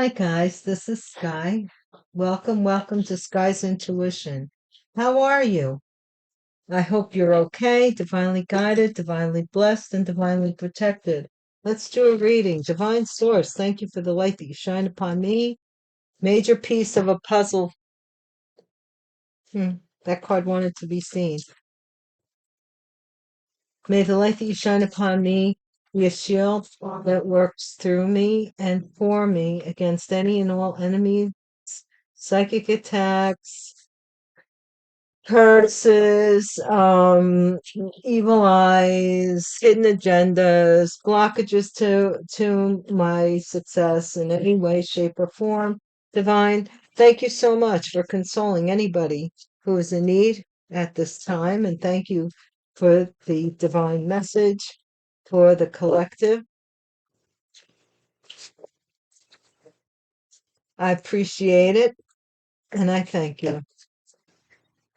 Hi guys, this is Sky. Welcome to Sky's Intuition. How are you? I hope you're okay, divinely guided, divinely blessed, and divinely protected. Let's do a reading. Divine Source, thank you for the light that you shine upon me. Major piece of a puzzle. That card wanted to be seen. May the light that you shine upon me be a shield that works through me and for me against any and all enemies, psychic attacks, curses, evil eyes, hidden agendas, blockages to my success in any way, shape, or form. Divine, thank you so much for consoling anybody who is in need at this time, and thank you for the divine message for the collective. I appreciate it, and I thank you.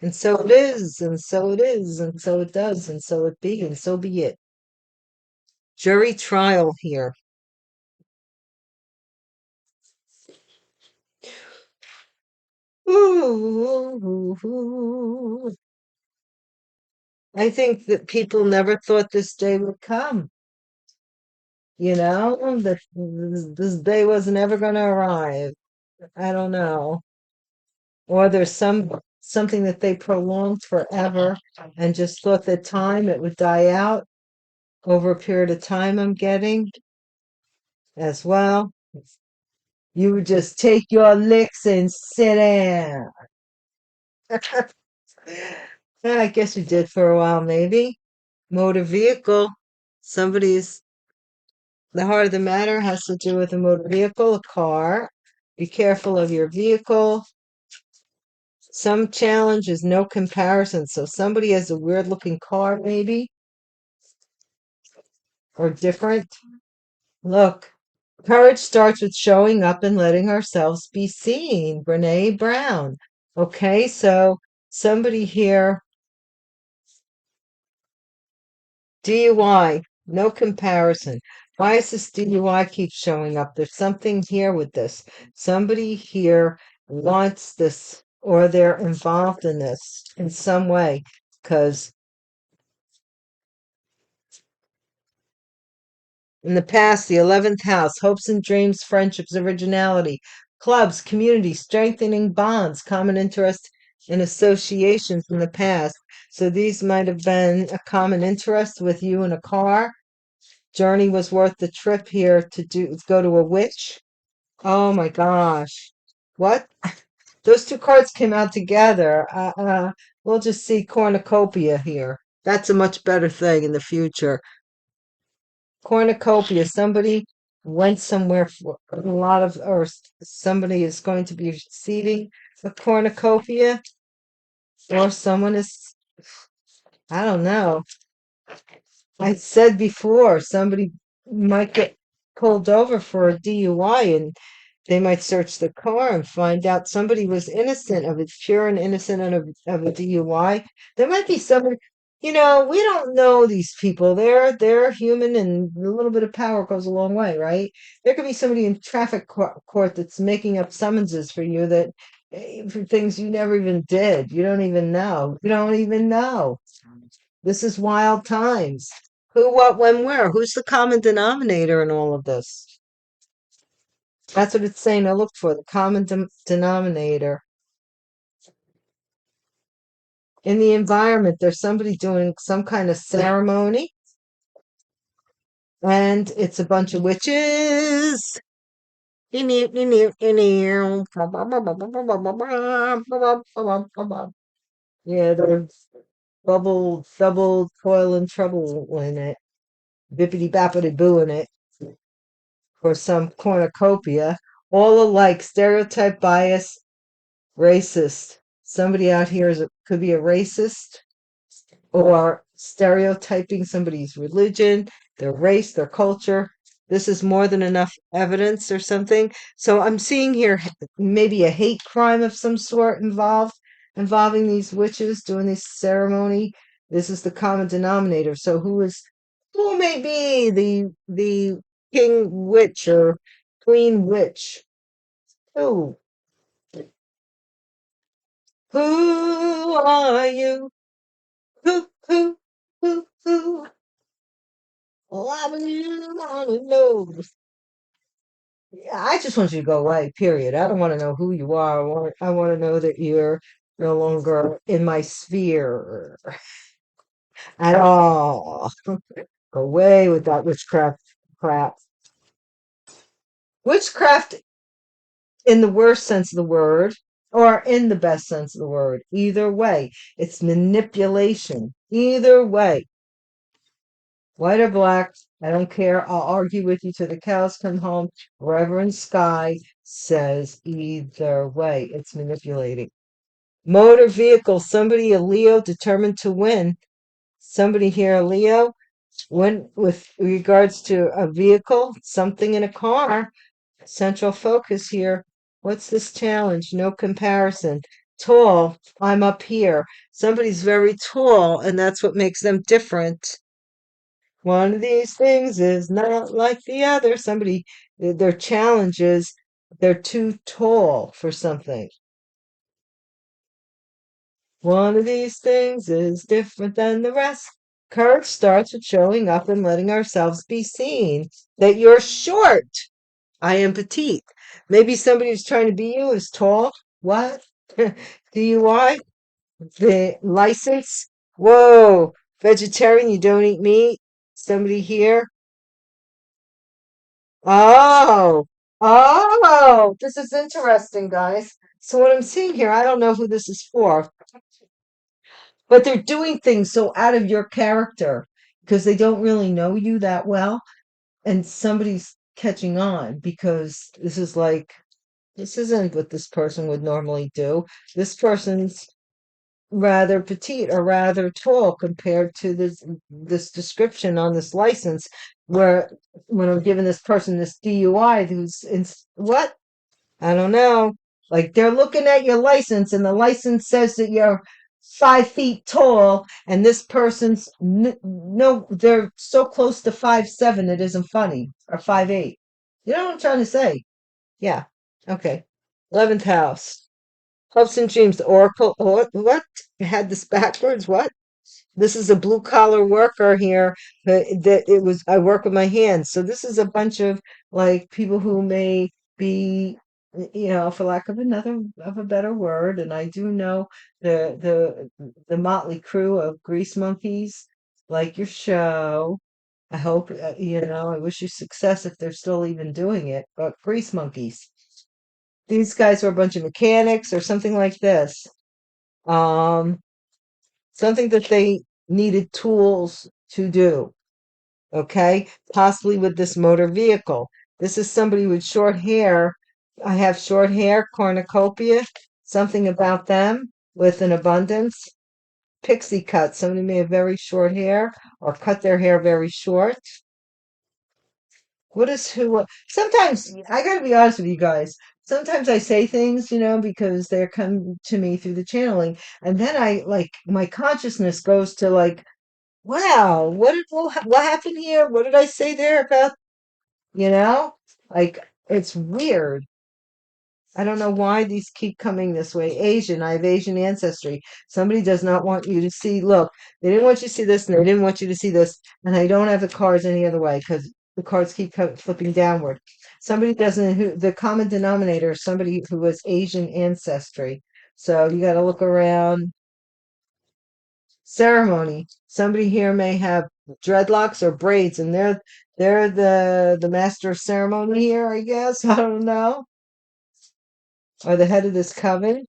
And so it is, and so it is, and so it does, and so it be, and so be it. Jury trial here. Ooh. I think that people never thought this day would come. That this day was never going to arrive. I don't know. Or there's something that they prolonged forever and just thought that time it would die out over a period of time, I'm getting as well. You would just take your licks and sit down. I guess you did for a while, maybe. Motor vehicle. Somebody's, the heart of the matter has to do with a motor vehicle, a car. Be careful of your vehicle. Some challenge is no comparison. So somebody has a weird looking car, maybe, or different. Look, courage starts with showing up and letting ourselves be seen. Brene Brown. Okay, so somebody here, DUI, no comparison. Why is this DUI keep showing up? There's something here with this. Somebody here wants this, or they're involved in this in some way, because in the past, the 11th house, hopes and dreams, friendships, originality, clubs, community, strengthening bonds, common interest, and associations in the past. So these might have been a common interest with you in a car. Journey was worth the trip here to go to a witch. Oh my gosh. What? Those two cards came out together. We'll just see cornucopia here. That's a much better thing in the future. Cornucopia, somebody went somewhere for a lot of, or somebody is going to be receiving a cornucopia, or someone is, I don't know. I said before, somebody might get pulled over for a DUI and they might search the car and find out somebody was innocent of it, pure and innocent of a DUI. There might be somebody, we don't know these people. They're human, and a little bit of power goes a long way, right? There could be somebody in traffic court that's making up summonses for you that for things you never even did. You don't even know. You don't even know. This is wild times. Who, what, when, where? Who's the common denominator in all of this? That's what it's saying. I looked for the common denominator. In the environment, there's somebody doing some kind of ceremony, and it's a bunch of witches. Yeah, there's double toil and trouble in it. Bippity bappity boo in it. For some cornucopia. All alike, stereotype bias, racist. Somebody out here could be a racist, or stereotyping somebody's religion, their race, their culture. This is more than enough evidence or something. So I'm seeing here maybe a hate crime of some sort involving these witches doing this ceremony. This is the common denominator. So who may be the king witch or queen witch Who? Who are you? Who? Oh, I really wanna know. Yeah, I just want you to go away, period. I don't want to know who you are. I want to know that you're no longer in my sphere at all. Go away with that witchcraft crap. Witchcraft in the worst sense of the word, or in the best sense of the word. Either way, it's manipulation. Either way, white or black, I don't care. I'll argue with you till the cows come home. Reverend Sky says either way, it's manipulating. Motor vehicle, somebody a Leo determined to win. Somebody here a Leo, when with regards to a vehicle, something in a car. Central focus here. What's this challenge? No comparison. Tall, I'm up here. Somebody's very tall, and that's what makes them different. One of these things is not like the other. Somebody, their challenge is they're too tall for something. One of these things is different than the rest. Courage starts with showing up and letting ourselves be seen. That you're short. I am petite. Maybe somebody who's trying to be you is tall. What? DUI? The license? Whoa. Vegetarian, you don't eat meat? Somebody here? Oh. Oh. This is interesting, guys. So what I'm seeing here, I don't know who this is for, but they're doing things so out of your character because they don't really know you that well, and somebody's catching on because this isn't what this person would normally do. This person's rather petite or rather tall compared to this description on this license, where when I'm giving this person this DUI who's in what? I don't know. Like they're looking at your license, and the license says that you're 5 feet tall, and this person's no, they're so close to 5'7" it isn't funny, or 5'8". You know what I'm trying to say? Yeah. Okay. 11th house. Hopes and dreams. Oracle. What? I had this backwards. What? This is a blue collar worker here. That it was. I work with my hands. So this is a bunch of like people who may be, for lack of a better word, and I do know the motley crew of grease monkeys, like your show. I hope I wish you success if they're still even doing it. But grease monkeys. These guys were a bunch of mechanics or something like this. Um, Something that they needed tools to do. Okay, possibly with this motor vehicle. This is somebody with short hair. I have short hair, cornucopia, something about them with an abundance. Pixie cut. Somebody may have very short hair or cut their hair very short. What is who? Sometimes I gotta be honest with you guys. Sometimes I say things, because they're come to me through the channeling, and then I like my consciousness goes to like, wow, what happened here? What did I say there about, you know? Like it's weird. I don't know why these keep coming this way. Asian, I have Asian ancestry. Somebody does not want you to see. Look, they didn't want you to see this, and they didn't want you to see this, and I don't have the cards any other way because the cards keep flipping downward. Somebody doesn't. The common denominator is somebody who has Asian ancestry. So you got to look around. Ceremony. Somebody here may have dreadlocks or braids, and they're the master of ceremony here. I guess I don't know, or the head of this coven.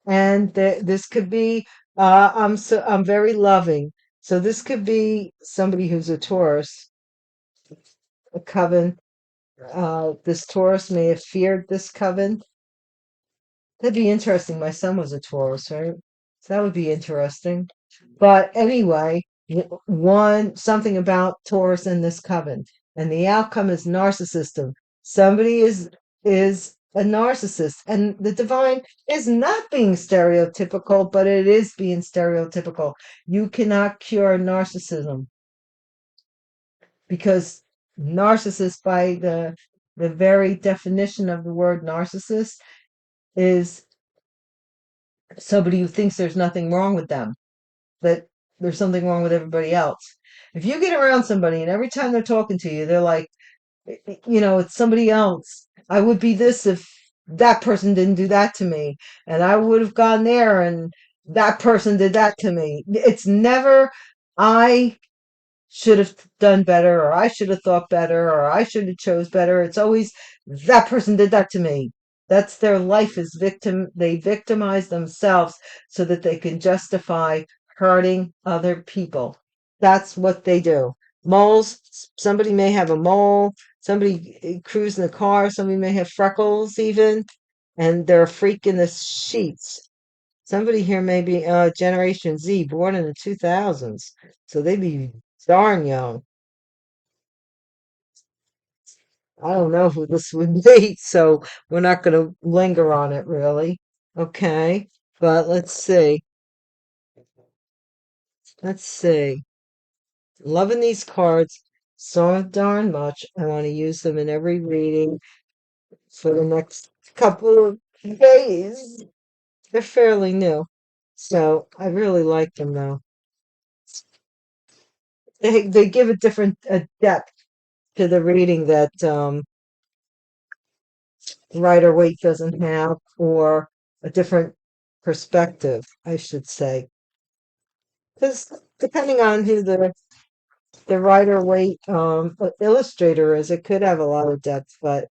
And this could be I'm very loving, so this could be somebody who's a Taurus, a coven. This Taurus may have feared this coven. That'd be interesting. My son was a Taurus, right? So that would be interesting. But anyway, one something about Taurus in this coven, and the outcome is narcissism. Somebody is a narcissist, and the divine is not being stereotypical, but it is being stereotypical. You cannot cure narcissism because narcissists by the The very definition of the word narcissist is somebody who thinks there's nothing wrong with them, that there's something wrong with everybody else. If you get around somebody and every time they're talking to you, they're like, it's somebody else. I would be this if that person didn't do that to me. And I would have gone there and that person did that to me. It's never, I should have done better, or I should have thought better, or I should have chose better. It's always that person did that to me. That's their life is victim. They victimize themselves so that they can justify hurting other people. That's what they do. Moles, somebody may have a mole, somebody cruising the car, somebody may have freckles even, and they're a freak in the sheets. Somebody here may be Generation Z, born in the 2000s. So they be darn young. I don't know who this would be, so we're not going to linger on it really. Okay, but let's see. Let's see. Loving these cards so darn much. I want to use them in every reading for the next couple of days. They're fairly new, so I really like them though. They give a different depth to the reading that Rider Waite doesn't have, or a different perspective, I should say. Because depending on who the Rider Waite illustrator is, it could have a lot of depth, but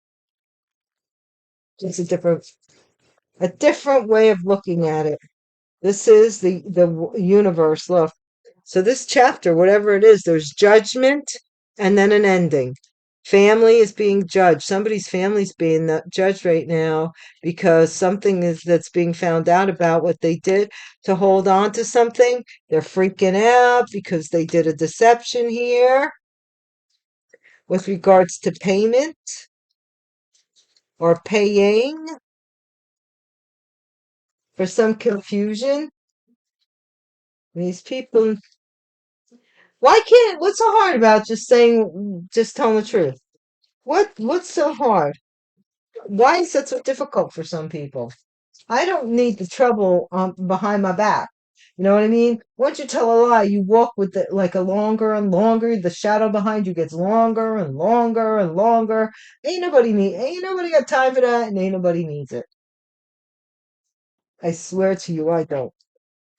it's a different way of looking at it. This is the universe. Look, so this chapter, whatever it is, there's judgment and then an ending. Family is being judged. Somebody's family's being judged right now because something is that's being found out about what they did to hold on to something. They're freaking out because they did a deception here with regards to payment or paying for some confusion. These people, what's so hard about just telling the truth? What's so hard? Why is that so difficult for some people? I don't need the trouble behind my back. You know what I mean? Once you tell a lie, you walk with it like a longer and longer. The shadow behind you gets longer and longer and longer. Ain't nobody got time for that, and ain't nobody needs it. I swear to you, I don't.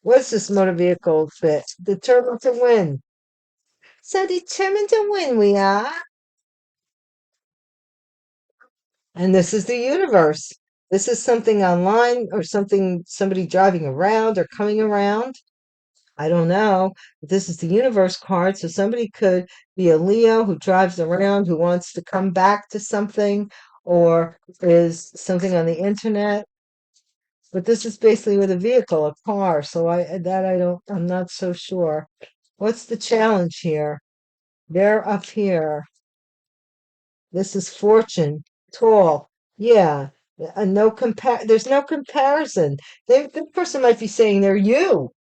What's this motor vehicle fit? Determined to win. So determined to win we are. And this is the universe. This is something online or somebody driving around or coming around. I don't know. This is the universe card. So somebody could be a Leo who drives around, who wants to come back to something, or is something on the internet. But this is basically with a vehicle, a car. So I'm not so sure. What's the challenge here? They're up here. This is fortune, tall. Yeah. There's no comparison. The person might be saying they're you,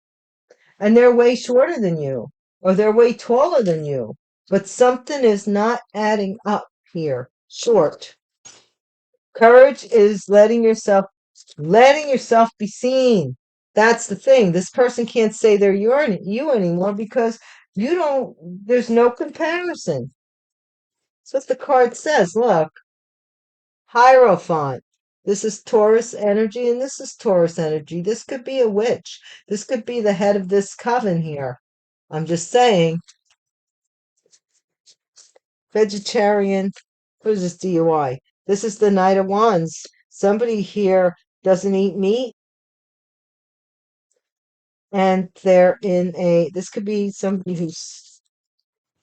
and they're way shorter than you, or they're way taller than you. But something is not adding up here. Short. Courage is letting yourself be seen. That's the thing. This person can't say they're you anymore because there's no comparison. That's what the card says. Look, Hierophant. This is Taurus energy, and this is Taurus energy. This could be a witch. This could be the head of this coven here. I'm just saying. Vegetarian. What is this DUI? This is the Knight of Wands. Somebody here doesn't eat meat, and this could be somebody who's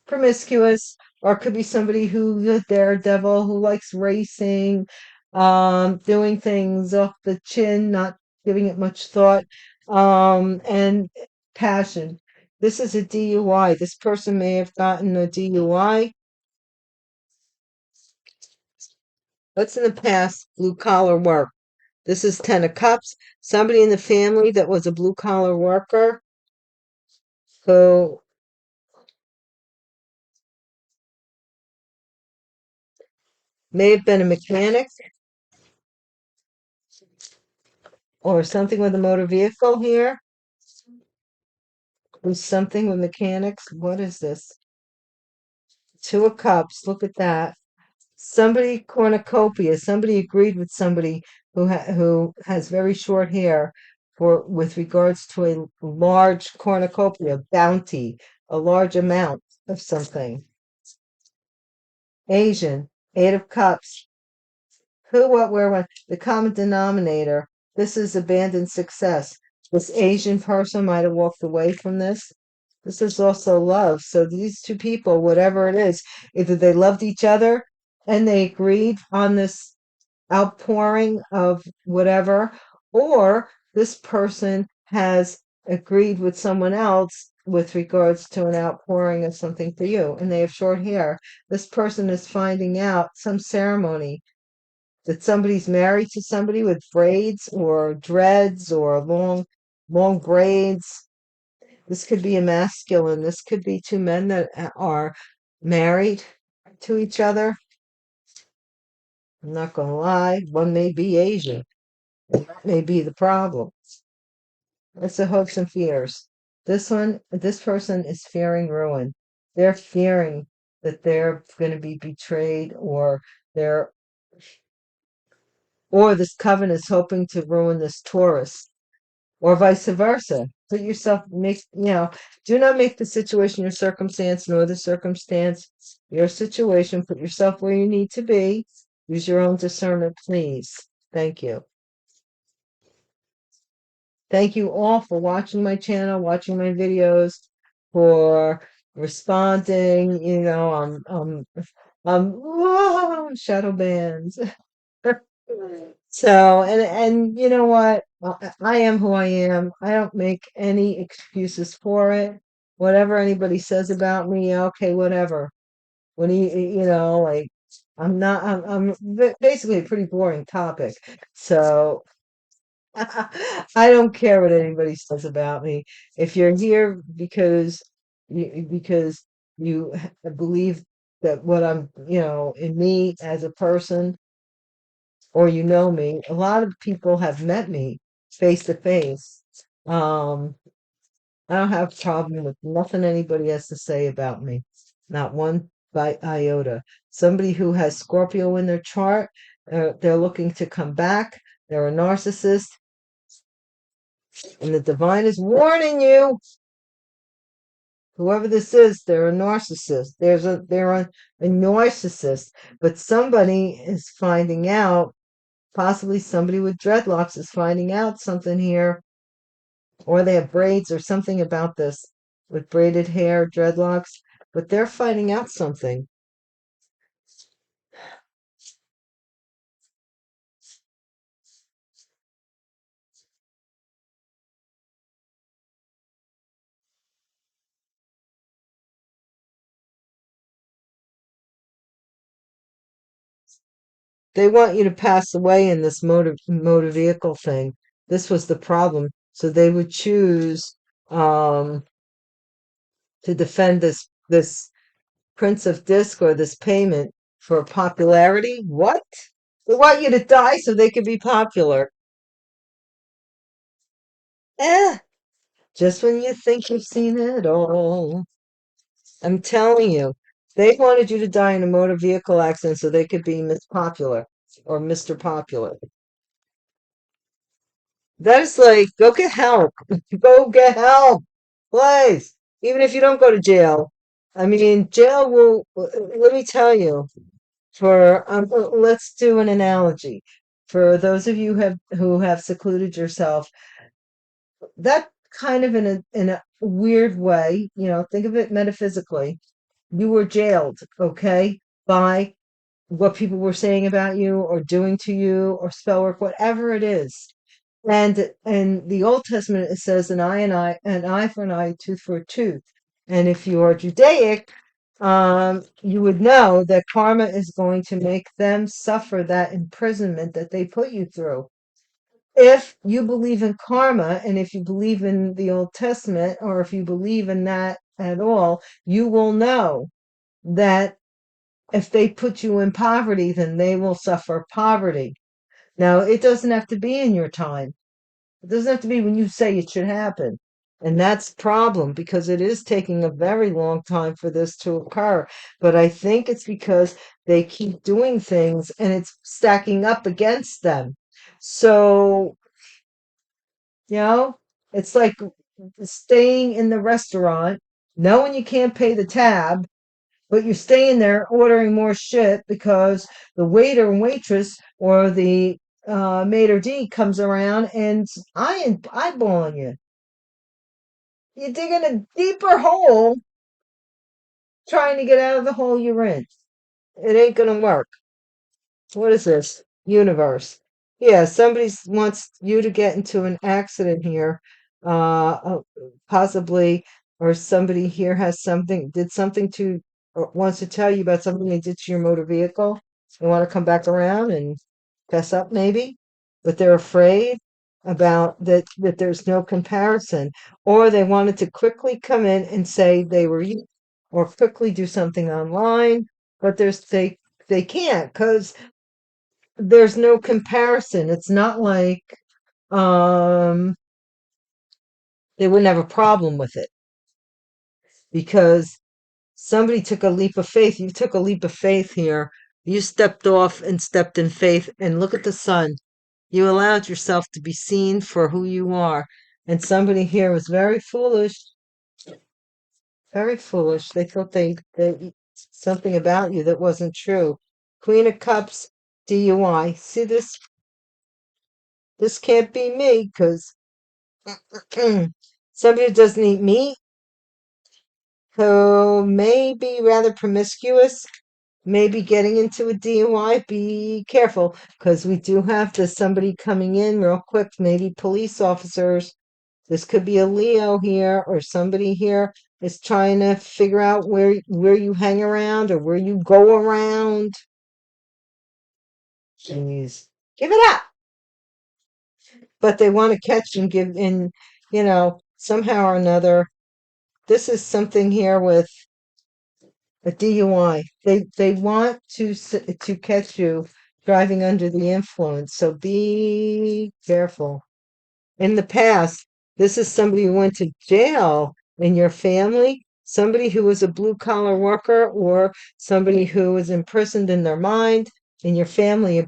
promiscuous, or it could be somebody who's a daredevil who likes racing, doing things off the chin, not giving it much thought, and passion. This is a DUI. This person may have gotten a DUI. What's in the past? Blue collar work. This is Ten of Cups. Somebody in the family that was a blue collar worker who May have been a mechanic or something with a motor vehicle here. There's something with mechanics. What is this? Two of Cups. Look at that. Somebody cornucopia. Somebody agreed with somebody who has very short hair for with regards to a large cornucopia bounty, a large amount of something. Asian, Eight of Cups. Who, what, where, when? The common denominator. This is abandoned success. This Asian person might have walked away from this. This is also love. So these two people, whatever it is, either they loved each other and they agreed on this outpouring of whatever, or this person has agreed with someone else with regards to an outpouring of something for you, and they have short hair. This person is finding out some ceremony that somebody's married to somebody with braids or dreads or long braids. This could be a masculine. This could be two men that are married to each other. I'm not gonna lie, one may be Asian. That may be the problem. It's the hopes and fears. This person is fearing ruin. They're fearing that they're going to be betrayed, they're, or this coven is hoping to ruin this Taurus, or vice versa. Put yourself, do not make the situation your circumstance, nor the circumstance your situation. Put yourself where you need to be. Use your own discernment, please. Thank you. Thank you all for watching my channel, watching my videos, for responding. Shadow bands. So, and you know what? I am who I am. I don't make any excuses for it. Whatever anybody says about me, okay, whatever. When like, I'm not, basically a pretty boring topic. So, I don't care what anybody says about me. If you're here because you believe that what I'm, in me as a person, or you know me, a lot of people have met me face to face. Um, I don't have a problem with nothing anybody has to say about me. Not one by iota. Somebody who has Scorpio in their chart, they're looking to come back. They're a narcissist. And the divine is warning you, whoever this is, they're a narcissist. They're a narcissist. But somebody is finding out, possibly somebody with dreadlocks is finding out something here, or they have braids or something about this with braided hair, dreadlocks, but they're finding out something. They want you to pass away in this motor vehicle thing. This was the problem. So they would choose to defend this Prince of Disc or this payment for popularity. What? They want you to die so they can be popular. Eh, just when you think you've seen it all. I'm telling you, they wanted you to die in a motor vehicle accident so they could be Miss Popular or Mr. Popular. That is like, go get help. Go get help, please. Even if you don't go to jail. I mean, jail will, let me tell you, let's do an analogy. For those of you who have secluded yourself, that kind of in a weird way, think of it metaphysically. You were jailed, okay, by what people were saying about you or doing to you or spell work, whatever it is. And in the Old Testament, it says an eye for an eye, tooth for a tooth. And if you are Judaic, you would know that karma is going to make them suffer that imprisonment that they put you through. If you believe in karma, and if you believe in the Old Testament, or if you believe in that at all, you will know that if they put you in poverty, then they will suffer poverty. Now, it doesn't have to be in your time. It doesn't have to be when you say it should happen. And that's the problem because it is taking a very long time for this to occur. But I think it's because they keep doing things and it's stacking up against them. So, you know, it's like staying in the restaurant, knowing you can't pay the tab, but you're staying there ordering more shit because the waiter and waitress or the maitre d' comes around and eyeballing you. You're digging a deeper hole trying to get out of the hole you're in. It ain't gonna work. What is this? Universe. Yeah, somebody wants you to get into an accident here, possibly, or somebody here has did something to, or wants to tell you about something they did to your motor vehicle. They want to come back around and fess up, maybe, but they're afraid about that there's no comparison, or they wanted to quickly come in and say they were you, or quickly do something online, but they can't because there's no comparison. It's not like um they wouldn't have a problem with it because somebody took a leap of faith. You took a leap of faith here. You stepped off and stepped in faith and look at the sun. You allowed yourself to be seen for who you are. And somebody here was very foolish, very foolish. They thought they something about you that wasn't true. Queen of Cups, DUI. See this can't be me because somebody who doesn't eat meat, who may be rather promiscuous, maybe getting into a DUI, be careful because we do have somebody coming in real quick, maybe police officers. This could be a Leo here or somebody here is trying to figure out where you hang around or where you go around. Jeez. Give it up. But they want to catch and give in, somehow or another. This is something here with a DUI. They want to catch you driving under the influence. So be careful. In the past, this is somebody who went to jail in your family, somebody who was a blue collar worker, or somebody who was imprisoned in their mind in your family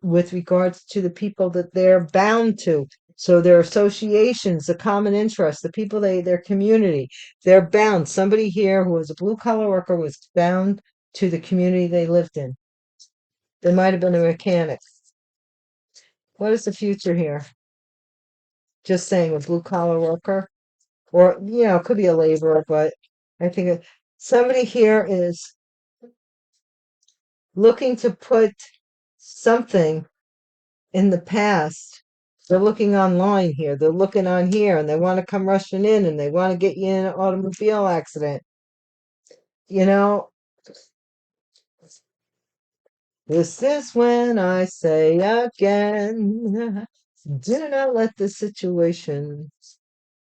with regards to the people that they're bound to. So their associations, the common interests, the people their community, they're bound. Somebody here who was a blue collar worker was bound to the community they lived in. They might have been a mechanic. What is the future here? Just saying, a blue collar worker, or it could be a laborer, but I think somebody here is looking to put something in the past. They're looking online here. They're looking on here and they want to come rushing in and they want to get you in an automobile accident. You know, this is when I say again, do not let the situation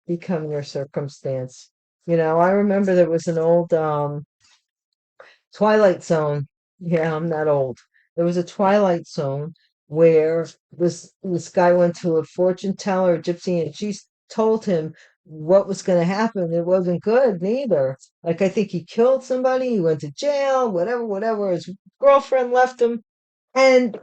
become your circumstance. I remember there was an old Twilight Zone. Yeah, I'm that old. There was a Twilight Zone where this guy went to a fortune teller, a gypsy, and she told him what was going to happen. It wasn't good neither. Like I think he killed somebody, he went to jail, whatever, whatever. His girlfriend left him, and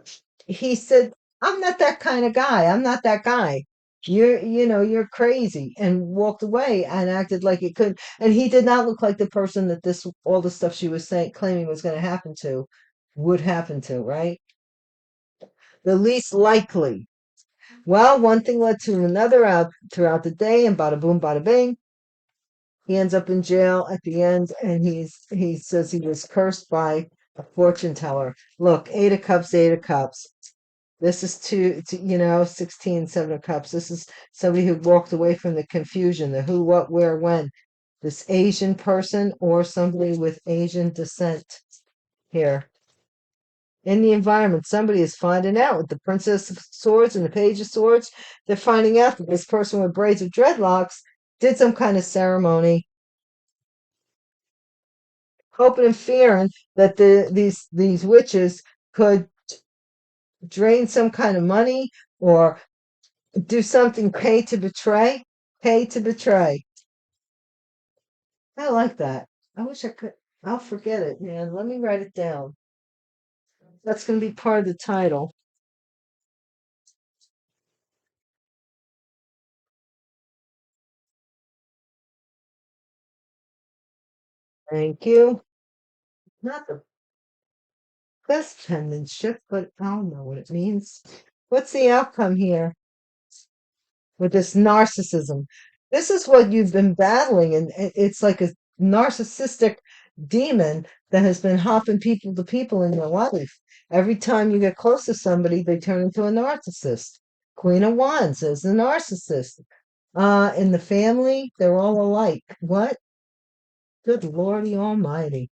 he said, I'm not that kind of guy. I'm not that guy. You're crazy, and walked away and acted like it could. And he did not look like the person that all the stuff she was saying, claiming was going to happen to, would happen to, right? The least likely. Well, one thing led to another out throughout the day, and bada boom, bada bing. He ends up in jail at the end, and he says he was cursed by a fortune teller. Look, Eight of Cups, Eight of Cups. This is 16, Seven of Cups. This is somebody who walked away from the confusion, the who, what, where, when. This Asian person or somebody with Asian descent here. In the environment, somebody is finding out with the Princess of Swords and the Page of Swords. They're finding out that this person with braids of dreadlocks did some kind of ceremony hoping and fearing that these witches could drain some kind of money or do something, pay to betray. I like that. I wish I could. I'll forget it, man. Let me write it down. That's going to be part of the title. Thank you. Not the best penmanship, but I'll know what it means. What's the outcome here with this narcissism? This is what you've been battling, and it's like a narcissistic demon that has been hopping people to people in your life. Every time you get close to somebody, they turn into a narcissist. Queen of Wands is a narcissist. In the family, they're all alike. What? Good Lordy Almighty.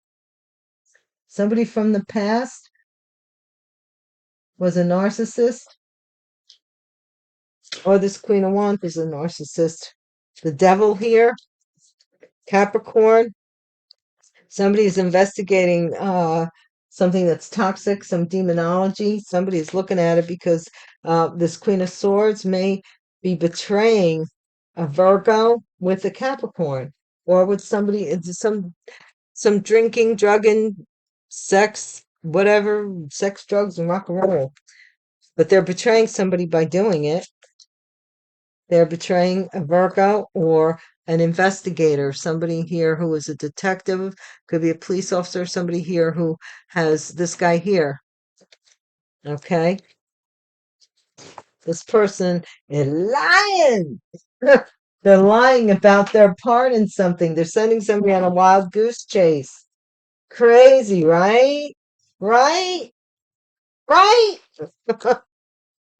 Somebody from the past was a narcissist, or this Queen of Wands is a narcissist. The devil here, Capricorn, somebody is investigating something that's toxic, some demonology. Somebody is looking at it because this Queen of Swords may be betraying a Virgo with a Capricorn, or with somebody, some drinking, drugging, sex, whatever, sex, drugs, and rock and roll. But they're betraying somebody by doing it. They're betraying a Virgo or an investigator, somebody here who is a detective, could be a police officer, somebody here who has this guy here. Okay? This person is lying. They're lying about their part in something. They're sending somebody on a wild goose chase. Crazy, right? Right? Right?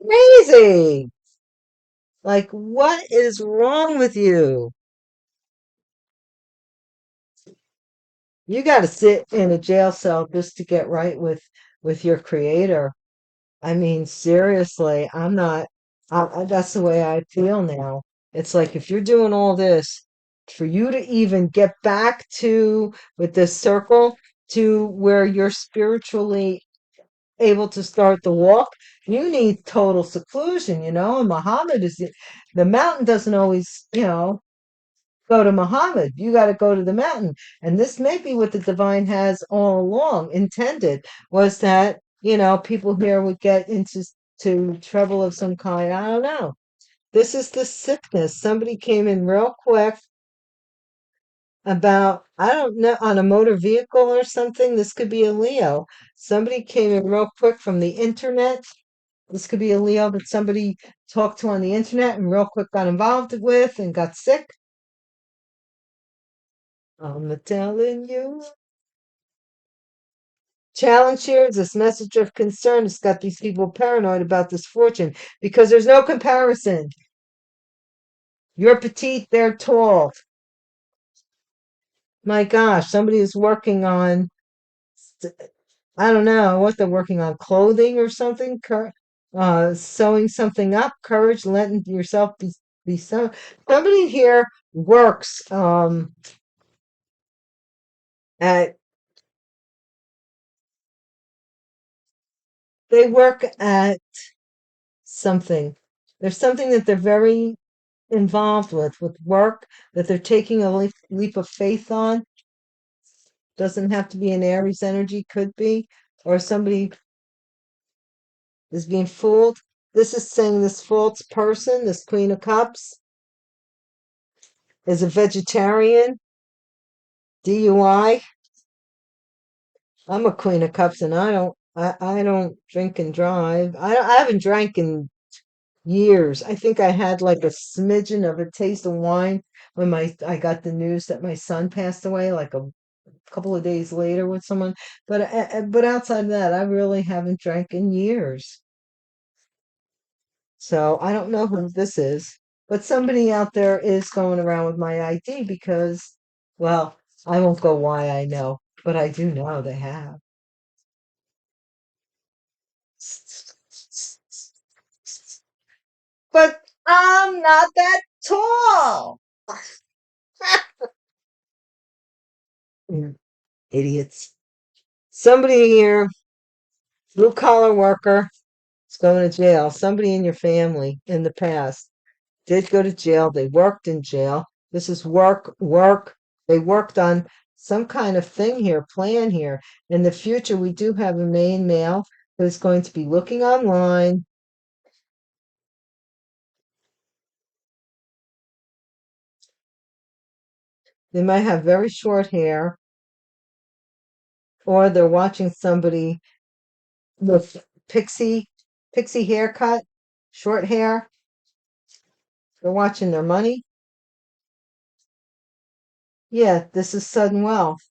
Crazy. Like, what is wrong with you? You got to sit in a jail cell just to get right with your creator. I mean, seriously, I'm not. That's the way I feel now. It's like if you're doing all this for you to even get back to with this circle to where you're spiritually able to start the walk, you need total seclusion, And Muhammad is the mountain doesn't always, go to Muhammad. You got to go to the mountain. And this may be what the divine has all along intended was that, people here would get into trouble of some kind. I don't know. This is the sickness. Somebody came in real quick about, I don't know, on a motor vehicle or something. This could be a Leo. Somebody came in real quick from the internet. This could be a Leo that somebody talked to on the internet and real quick got involved with and got sick. I'm telling you. Challenge here is this message of concern. It's got these people paranoid about this fortune because there's no comparison. You're petite, they're tall. My gosh, somebody is working on, I don't know what they're working on, clothing or something, sewing something up, courage, letting yourself be somebody here works at they work at something. There's something that they're very involved with work that they're taking a leap of faith on. Doesn't have to be an Aries energy, could be, or somebody is being fooled. This is saying this false person, this Queen of Cups, is a vegetarian, DUI. I'm a Queen of Cups, and I don't drink and drive. I haven't drank in years. I think I had like a smidgen of a taste of wine when I got the news that my son passed away, like a couple of days later with someone. But outside of that, I really haven't drank in years. So I don't know who this is, but somebody out there is going around with my ID because, well, I won't go why I know, but I do know they have. But I'm not that tall. Idiots. Somebody here, blue collar worker, is going to jail. Somebody in your family in the past did go to jail. They worked in jail. This is work, work. They worked on some kind of thing here, plan here. In the future, we do have a main male who's going to be looking online. They might have very short hair, or they're watching somebody with pixie haircut, short hair. They're watching their money. Yeah, this is sudden wealth.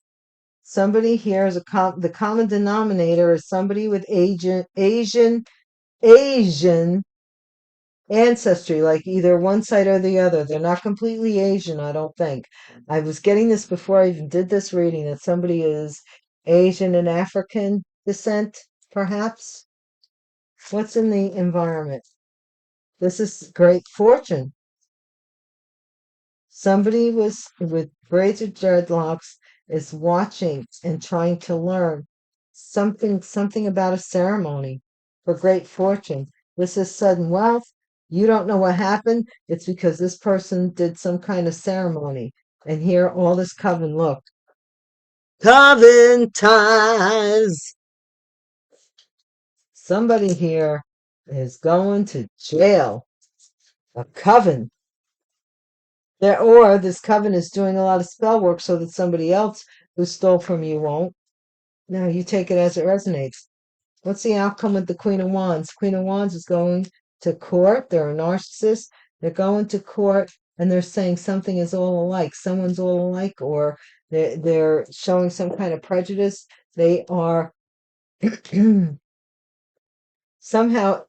Somebody here is the common denominator is somebody with Asian ancestry, like either one side or the other. They're not completely Asian, I don't think. I was getting this before I even did this reading that somebody is Asian and African descent, perhaps. What's in the environment? This is great fortune. Somebody was with braids or dreadlocks is watching and trying to learn something about a ceremony for great fortune. This is sudden wealth. You don't know what happened. It's because this person did some kind of ceremony. And here all this coven, look. Coven ties. Somebody here is going to jail. A coven. Or this coven is doing a lot of spell work so that somebody else who stole from you won't. No, you take it as it resonates. What's the outcome with the Queen of Wands? Queen of Wands is going to court. They're a narcissist. They're going to court and they're saying something is all alike. Someone's all alike, or they're showing some kind of prejudice. They are somehow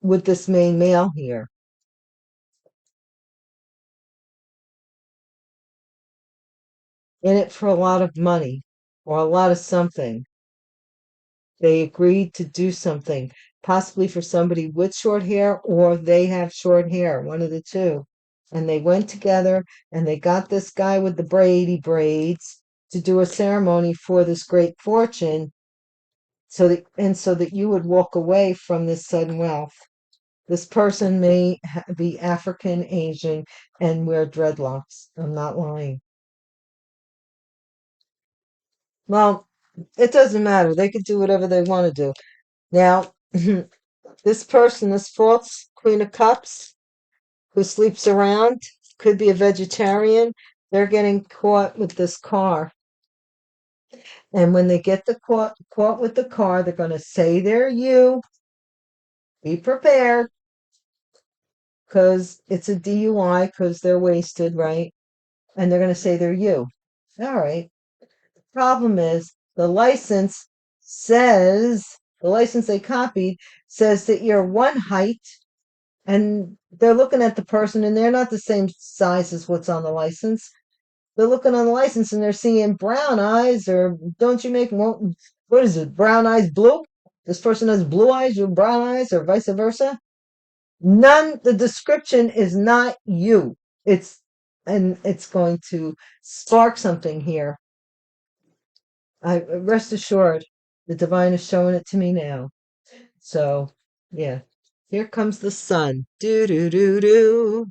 with this main male here in it for a lot of money or a lot of something. They agreed to do something, possibly for somebody with short hair or they have short hair, one of the two. And they went together and they got this guy with the Brady braids to do a ceremony for this great fortune so that you would walk away from this sudden wealth. This person may be African, Asian, and wear dreadlocks. I'm not lying. Well, it doesn't matter. They could do whatever they want to do. Now, this person, this false Queen of Cups, who sleeps around, could be a vegetarian. They're getting caught with this car. And when they get caught with the car, they're going to say they're you. Be prepared, because it's a DUI, because they're wasted, right? And they're going to say they're you. All right. The problem is says, the license they copied says that you're one height, and they're looking at the person and they're not the same size as what's on the license. They're looking on the license and they're seeing brown eyes, or don't you make what is it, brown eyes blue? This person has blue eyes, you have brown eyes, or vice versa. The description is not you. It's going to spark something here. I rest assured, the divine is showing it to me now. So, yeah. Here comes the sun. Do do do do.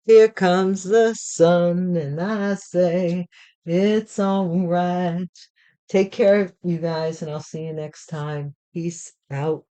Here comes the sun, and I say it's all right. Take care, you guys, and I'll see you next time. Peace out.